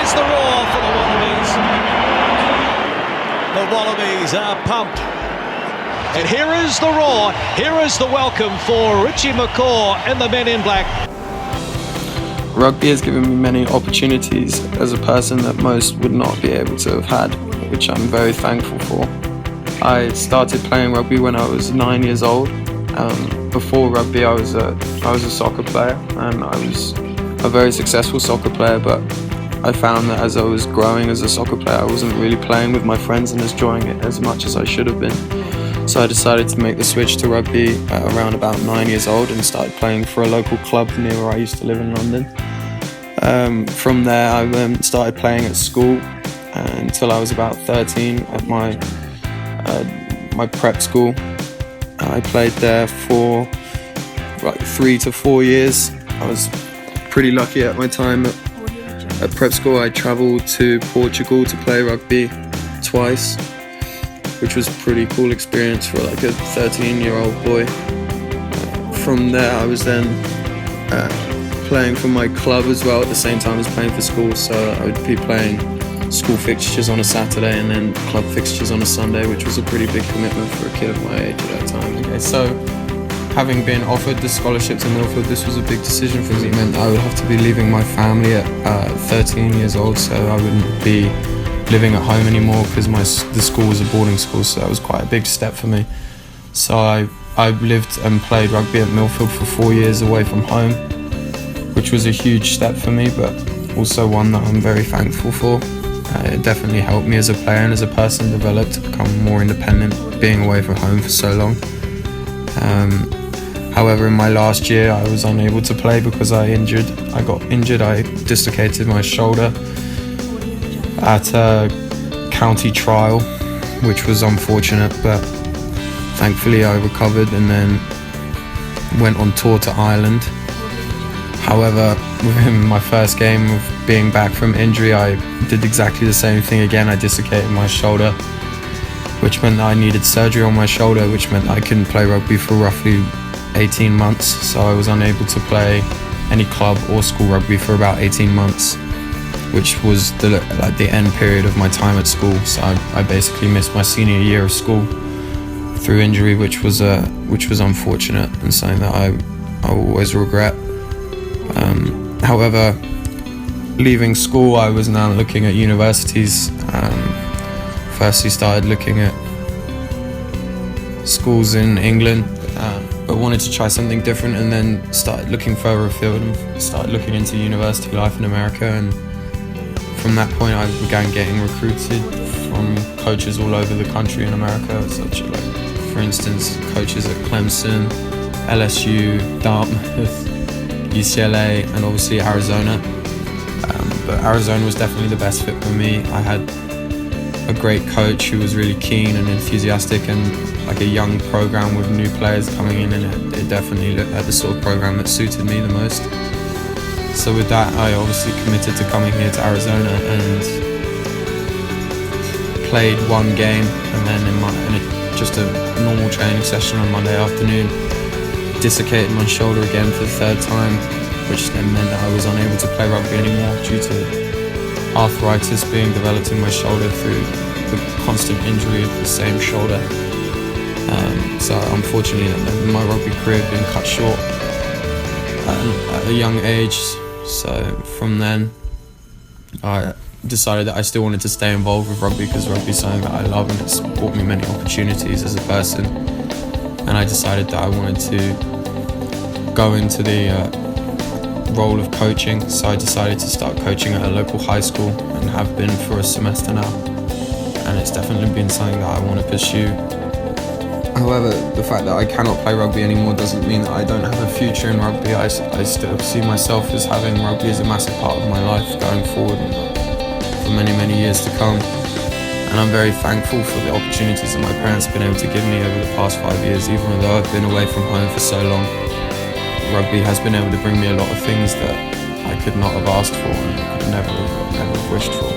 is the roar for the Wallabies. The Wallabies are pumped. And here is the roar, here is the welcome for Richie McCaw and the men in black. Rugby has given me many opportunities as a person that most would not be able to have had, which I'm very thankful for. I started playing rugby when I was 9 years old. Before rugby, I was a soccer player, and I was a very successful soccer player, but I found that as I was growing as a soccer player, I wasn't really playing with my friends and enjoying it as much as I should have been. So I decided to make the switch to rugby around about 9 years old and started playing for a local club near where I used to live in London. From there, I started playing at school until I was about 13 at my prep school. I played there for like 3 to 4 years. I was pretty lucky at my time at prep school. I travelled to Portugal to play rugby twice, which was a pretty cool experience for like a 13-year-old boy. From there, I was then playing for my club as well at the same time as playing for school. So I would be playing school fixtures on a Saturday and then club fixtures on a Sunday, which was a pretty big commitment for a kid of my age at that time. Okay, so having been offered the scholarship to Milford, this was a big decision for me. It meant I would have to be leaving my family at 13 years old, so I wouldn't be living at home anymore because the school was a boarding school, so that was quite a big step for me. So I lived and played rugby at Milford for 4 years away from home, which was a huge step for me, but also one that I'm very thankful for. It definitely helped me as a player and as a person develop to become more independent, being away from home for so long. However, in my last year, I was unable to play because I got injured. I dislocated my shoulder at a county trial, which was unfortunate, but thankfully I recovered and then went on tour to Ireland. However, within my first game of being back from injury, I did exactly the same thing again. I dislocated my shoulder, which meant that I needed surgery on my shoulder, which meant I couldn't play rugby for roughly 18 months. So I was unable to play any club or school rugby for about 18 months, which was the end period of my time at school. So I basically missed my senior year of school through injury, which was unfortunate and something that I will always regret. However, leaving school, I was now looking at universities. Firstly started looking at schools in England, but wanted to try something different, and then started looking further afield and started looking into university life in America. And from that point, I began getting recruited from coaches all over the country in America, such as, for instance, coaches at Clemson, LSU, Dartmouth, UCLA, and obviously Arizona. But Arizona was definitely the best fit for me. I had a great coach who was really keen and enthusiastic, and like a young program with new players coming in, and it definitely looked like the sort of program that suited me the most. So with that, I obviously committed to coming here to Arizona and played one game, and then just a normal training session on Monday afternoon, dislocated my shoulder again for the third time, which then meant that I was unable to play rugby anymore due to arthritis being developed in my shoulder through the constant injury of the same shoulder. So unfortunately, my rugby career had been cut short at a young age. So from then, I decided that I still wanted to stay involved with rugby because rugby is something that I love and it's brought me many opportunities as a person. And I decided that I wanted to go into the role of coaching, so I decided to start coaching at a local high school and have been for a semester now, and it's definitely been something that I want to pursue. However, the fact that I cannot play rugby anymore doesn't mean that I don't have a future in rugby. I still see myself as having rugby as a massive part of my life going forward for many, many years to come. And I'm very thankful for the opportunities that my parents have been able to give me over the past 5 years, even though I've been away from home for so long. Rugby has been able to bring me a lot of things that I could not have asked for and could never have wished for.